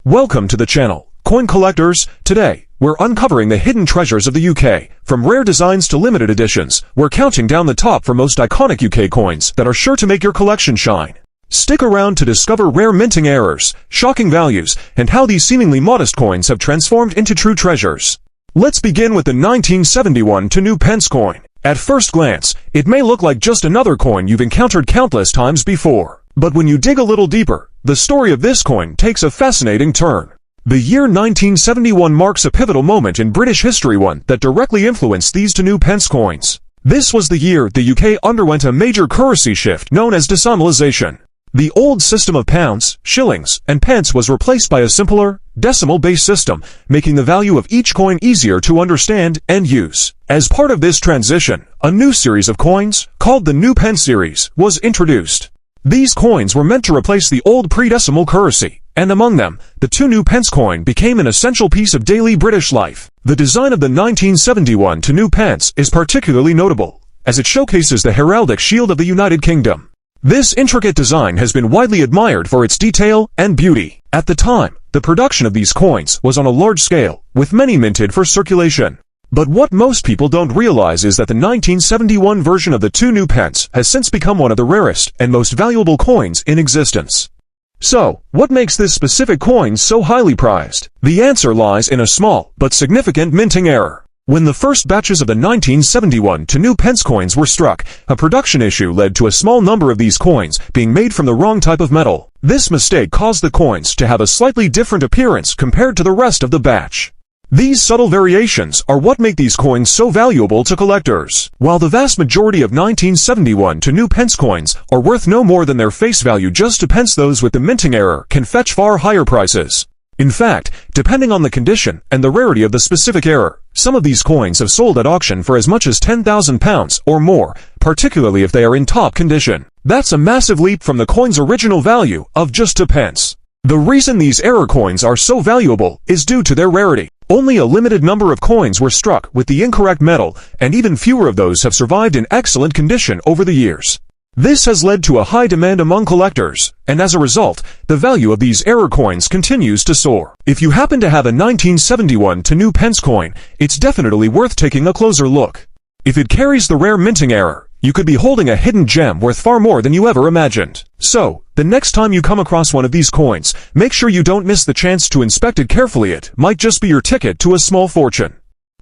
Welcome to the channel, Coin Collectors. Today, we're uncovering the hidden treasures of the UK. From rare designs to limited editions, we're counting down the top for most iconic UK coins that are sure to make your collection shine. Stick around to discover rare minting errors, shocking values, and how these seemingly modest coins have transformed into true treasures. Let's begin with the 1971 to new Pence coin. At first glance, it may look like just another coin you've encountered countless times before. But when you dig a little deeper, the story of this coin takes a fascinating turn. The year 1971 marks a pivotal moment in British history, one that directly influenced these two new Pence coins. This was the year the UK underwent a major currency shift known as decimalisation. The old system of pounds, shillings, and pence was replaced by a simpler, decimal-based system, making the value of each coin easier to understand and use. As part of this transition, a new series of coins, called the New Pence series, was introduced. These coins were meant to replace the old pre-decimal currency, and among them, the two new Pence coin became an essential piece of daily British life. The design of the 1971 to new Pence is particularly notable, as it showcases the heraldic shield of the United Kingdom. This intricate design has been widely admired for its detail and beauty. At the time, the production of these coins was on a large scale, with many minted for circulation. But what most people don't realize is that the 1971 version of the two new Pence has since become one of the rarest and most valuable coins in existence. So, what makes this specific coin so highly prized? The answer lies in a small but significant minting error. When the first batches of the 1971 to new Pence coins were struck, a production issue led to a small number of these coins being made from the wrong type of metal. This mistake caused the coins to have a slightly different appearance compared to the rest of the batch. These subtle variations are what make these coins so valuable to collectors. While the vast majority of 1971 to new Pence coins are worth no more than their face value, just 2 pence, those with the minting error can fetch far higher prices. In fact, depending on the condition and the rarity of the specific error, some of these coins have sold at auction for as much as £10,000 or more, particularly if they are in top condition. That's a massive leap from the coin's original value of just 2 pence. The reason these error coins are so valuable is due to their rarity. Only a limited number of coins were struck with the incorrect metal, and even fewer of those have survived in excellent condition over the years. This has led to a high demand among collectors, and as a result, the value of these error coins continues to soar. If you happen to have a 1971 to new Pence coin, it's definitely worth taking a closer look. If it carries the rare minting error, you could be holding a hidden gem worth far more than you ever imagined. So, the next time you come across one of these coins, make sure you don't miss the chance to inspect it carefully. It might just be your ticket to a small fortune.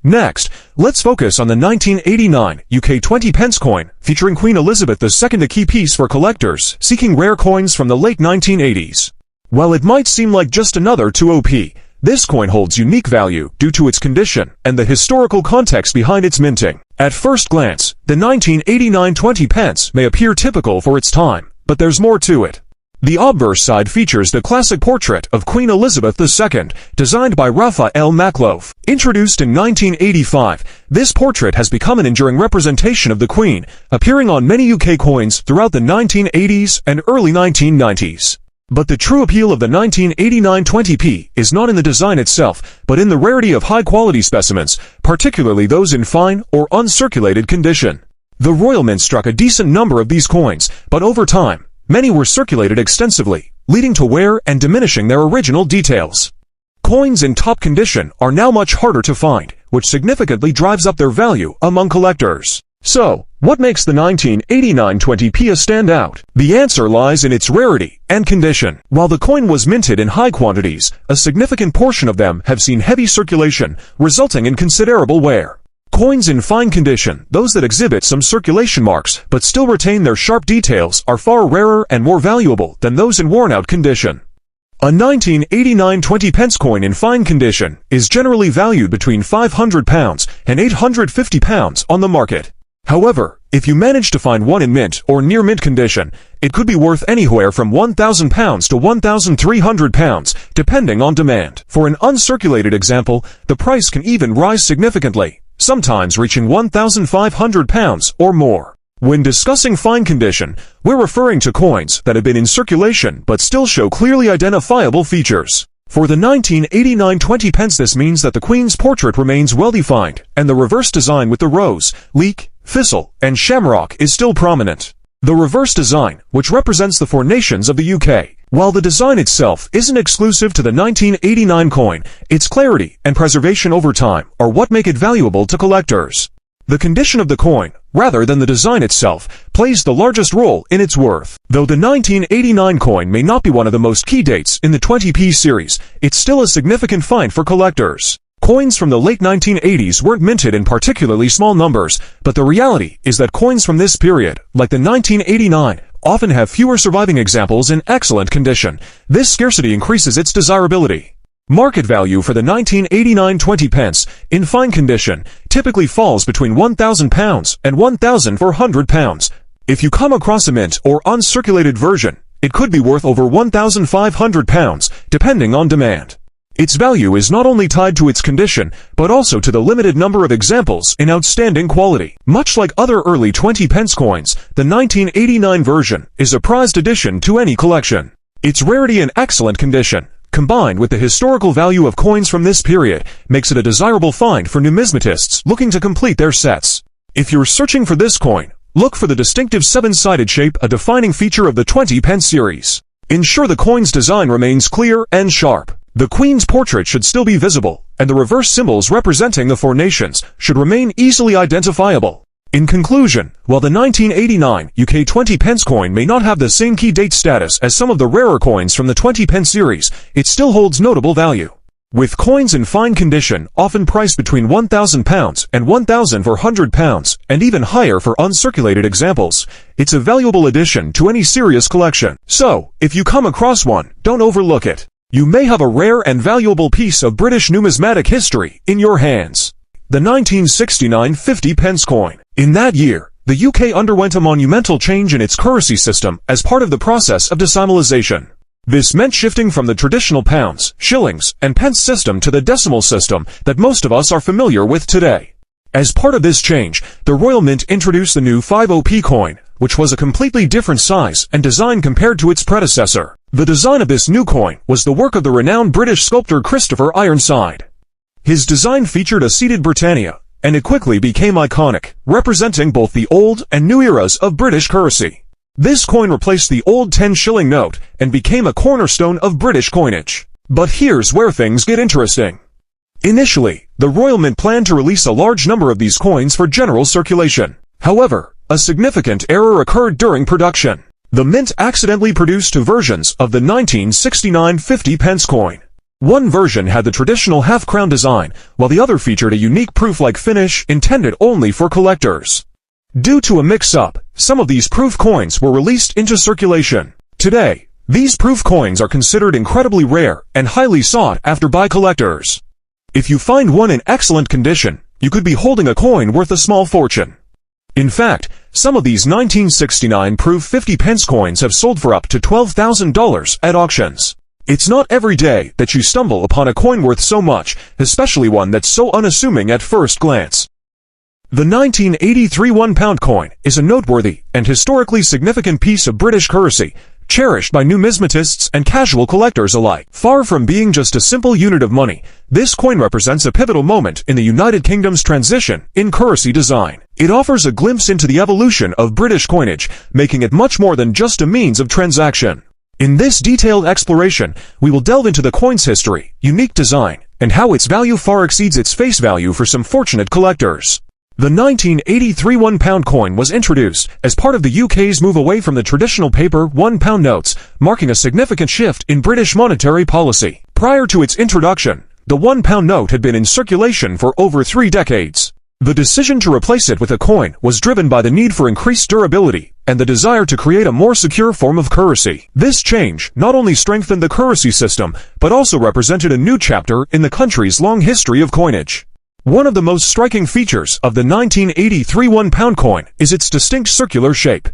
Next, let's focus on the 1989 UK 20 Pence coin, featuring Queen Elizabeth II, a key piece for collectors seeking rare coins from the late 1980s. While it might seem like just another 2op, this coin holds unique value due to its condition and the historical context behind its minting. At first glance, the 1989 20 Pence may appear typical for its time, but there's more to it. The obverse side features the classic portrait of Queen Elizabeth II, designed by Raphael Makloff. Introduced in 1985, this portrait has become an enduring representation of the Queen, appearing on many UK coins throughout the 1980s and early 1990s. But the true appeal of the 1989 20p is not in the design itself, but in the rarity of high-quality specimens, particularly those in fine or uncirculated condition. The Royal Mint struck a decent number of these coins, but over time, many were circulated extensively, leading to wear and diminishing their original details. Coins in top condition are now much harder to find, which significantly drives up their value among collectors. So, what makes the 1989 20p a standout? The answer lies in its rarity and condition. While the coin was minted in high quantities, a significant portion of them have seen heavy circulation, resulting in considerable wear. Coins in fine condition, those that exhibit some circulation marks but still retain their sharp details, are far rarer and more valuable than those in worn-out condition. A 1989 20 Pence coin in fine condition is generally valued between £500 and £850 on the market. However, if you manage to find one in mint or near mint condition, it could be worth anywhere from £1,000 to £1,300, depending on demand. For an uncirculated example, the price can even rise significantly, sometimes reaching £1,500 or more. When discussing fine condition, we're referring to coins that have been in circulation but still show clearly identifiable features. For the 1989 20 Pence, this means that the Queen's portrait remains well defined, and the reverse design with the rose, leek, thistle, and shamrock is still prominent. The reverse design, which represents the 4 nations of the UK, While the design itself isn't exclusive to the 1989 coin, its clarity and preservation over time are what make it valuable to collectors. The condition of the coin, rather than the design itself, plays the largest role in its worth. Though the 1989 coin may not be one of the most key dates in the 20p series, it's still a significant find for collectors. Coins from the late 1980s weren't minted in particularly small numbers, but the reality is that coins from this period, like the 1989, often have fewer surviving examples in excellent condition. This scarcity increases its desirability. Market value for the 1989 20 pence, in fine condition, typically falls between £1,000 and £1,400. If you come across a mint or uncirculated version, it could be worth over £1,500, depending on demand. Its value is not only tied to its condition, but also to the limited number of examples in outstanding quality. Much like other early 20 pence coins, the 1989 version is a prized addition to any collection. Its rarity and excellent condition, combined with the historical value of coins from this period, makes it a desirable find for numismatists looking to complete their sets. If you're searching for this coin, look for the distinctive 7-sided shape, a defining feature of the 20 pence series. Ensure the coin's design remains clear and sharp. The Queen's portrait should still be visible, and the reverse symbols representing the four nations should remain easily identifiable. In conclusion, while the 1989 UK 20 pence coin may not have the same key date status as some of the rarer coins from the 20 pence series, it still holds notable value. With coins in fine condition often priced between £1,000 and £1,400, and even higher for uncirculated examples, it's a valuable addition to any serious collection. So, if you come across one, don't overlook it. You may have a rare and valuable piece of British numismatic history in your hands. The 1969 50 pence coin. In that year, the UK underwent a monumental change in its currency system as part of the process of decimalisation. This meant shifting from the traditional pounds, shillings, and pence system to the decimal system that most of us are familiar with today. As part of this change, the Royal Mint introduced the new 50p coin, which was a completely different size and design compared to its predecessor. The design of this new coin was the work of the renowned British sculptor Christopher Ironside. His design featured a seated Britannia, and it quickly became iconic, representing both the old and new eras of British currency. This coin replaced the old 10-shilling note and became a cornerstone of British coinage. But here's where things get interesting. Initially, the Royal Mint planned to release a large number of these coins for general circulation. However, a significant error occurred during production. The Mint accidentally produced two versions of the 1969 50 pence coin. One version had the traditional half-crown design, while the other featured a unique proof-like finish intended only for collectors. Due to a mix-up, some of these proof coins were released into circulation. Today, these proof coins are considered incredibly rare and highly sought after by collectors. If you find one in excellent condition, you could be holding a coin worth a small fortune. In fact, some of these 1969 proof 50 pence coins have sold for up to $12,000 at auctions. It's not every day that you stumble upon a coin worth so much, especially one that's so unassuming at first glance. The 1983 £1 coin is a noteworthy and historically significant piece of British currency, cherished by numismatists and casual collectors alike. Far from being just a simple unit of money, this coin represents a pivotal moment in the United Kingdom's transition in currency design. It offers a glimpse into the evolution of British coinage, making it much more than just a means of transaction. In this detailed exploration, we will delve into the coin's history, unique design, and how its value far exceeds its face value for some fortunate collectors. The 1983 £1 coin was introduced as part of the UK's move away from the traditional paper £1 notes, marking a significant shift in British monetary policy. Prior to its introduction, the £1 note had been in circulation for over 3 decades. The decision to replace it with a coin was driven by the need for increased durability and the desire to create a more secure form of currency. This change not only strengthened the currency system, but also represented a new chapter in the country's long history of coinage. One of the most striking features of the 1983 £1 coin is its distinct circular shape.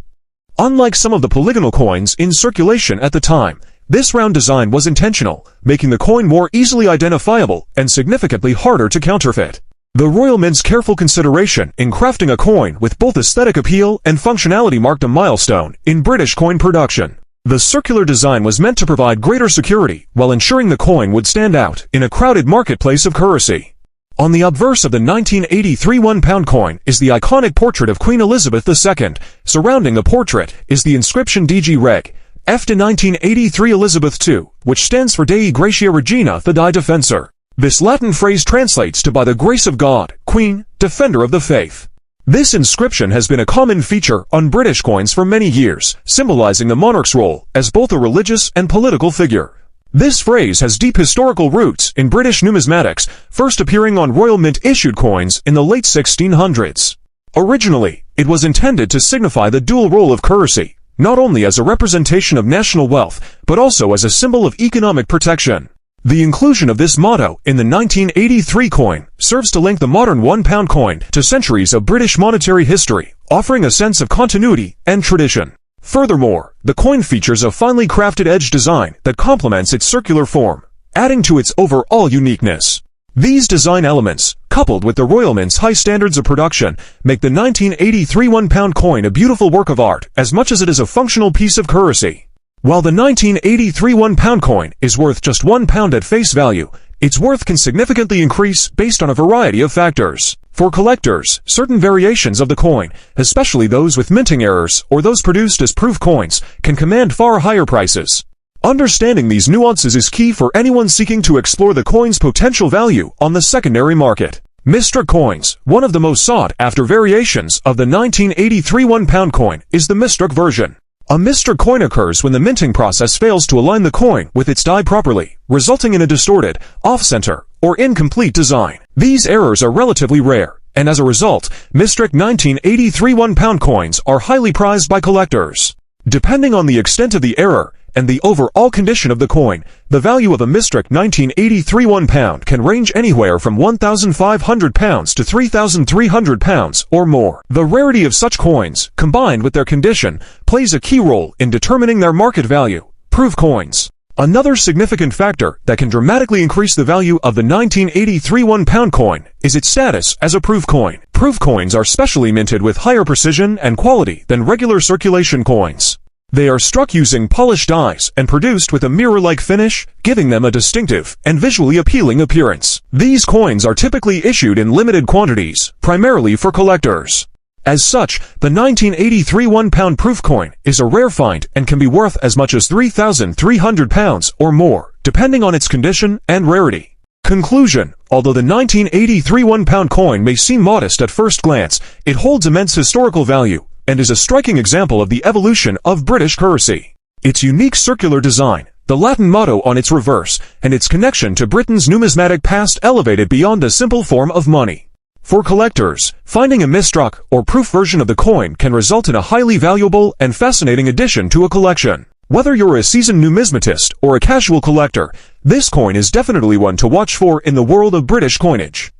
Unlike some of the polygonal coins in circulation at the time, this round design was intentional, making the coin more easily identifiable and significantly harder to counterfeit. The Royal Mint's careful consideration in crafting a coin with both aesthetic appeal and functionality marked a milestone in British coin production. The circular design was meant to provide greater security while ensuring the coin would stand out in a crowded marketplace of currency. On the obverse of the 1983 £1 coin is the iconic portrait of Queen Elizabeth II. Surrounding the portrait is the inscription DG Reg, After 1983 Elizabeth II, which stands for Dei Gratia Regina Fidei Defensor. This Latin phrase translates to by the grace of God, Queen, Defender of the Faith. This inscription has been a common feature on British coins for many years, symbolizing the monarch's role as both a religious and political figure. This phrase has deep historical roots in British numismatics, first appearing on Royal Mint-issued coins in the late 1600s. Originally, it was intended to signify the dual role of currency, not only as a representation of national wealth, but also as a symbol of economic protection. The inclusion of this motto in the 1983 coin serves to link the modern £1 coin to centuries of British monetary history, offering a sense of continuity and tradition. Furthermore, the coin features a finely crafted edge design that complements its circular form, adding to its overall uniqueness. These design elements, coupled with the Royal Mint's high standards of production, make the 1983 £1 coin a beautiful work of art as much as it is a functional piece of currency. While the 1983 £1 coin is worth just £1 at face value, its worth can significantly increase based on a variety of factors. For collectors, certain variations of the coin, especially those with minting errors or those produced as proof coins, can command far higher prices. Understanding these nuances is key for anyone seeking to explore the coin's potential value on the secondary market. Mystic coins, one of the most sought-after variations of the 1983 £1 coin, is the Mystic version. A Mystic coin occurs when the minting process fails to align the coin with its die properly, resulting in a distorted, off-center, or incomplete design. These errors are relatively rare, and as a result, Mystic 1983 £1 coins are highly prized by collectors. Depending on the extent of the error and the overall condition of the coin, the value of a Mystic 1983 £1 can range anywhere from £1,500 to £3,300 or more. The rarity of such coins, combined with their condition, plays a key role in determining their market value. Proof coins. Another significant factor that can dramatically increase the value of the 1983 £1 coin is its status as a proof coin. Proof coins are specially minted with higher precision and quality than regular circulation coins. They are struck using polished dies and produced with a mirror-like finish, giving them a distinctive and visually appealing appearance. These coins are typically issued in limited quantities, primarily for collectors. As such, the 1983 £1 proof coin is a rare find and can be worth as much as £3,300 or more, depending on its condition and rarity. Conclusion: although the 1983 £1 coin may seem modest at first glance, it holds immense historical value and is a striking example of the evolution of British currency. Its unique circular design, the Latin motto on its reverse, and its connection to Britain's numismatic past elevate it beyond a simple form of money. For collectors, finding a Mystic or proof version of the coin can result in a highly valuable and fascinating addition to a collection. Whether you're a seasoned numismatist or a casual collector, this coin is definitely one to watch for in the world of British coinage.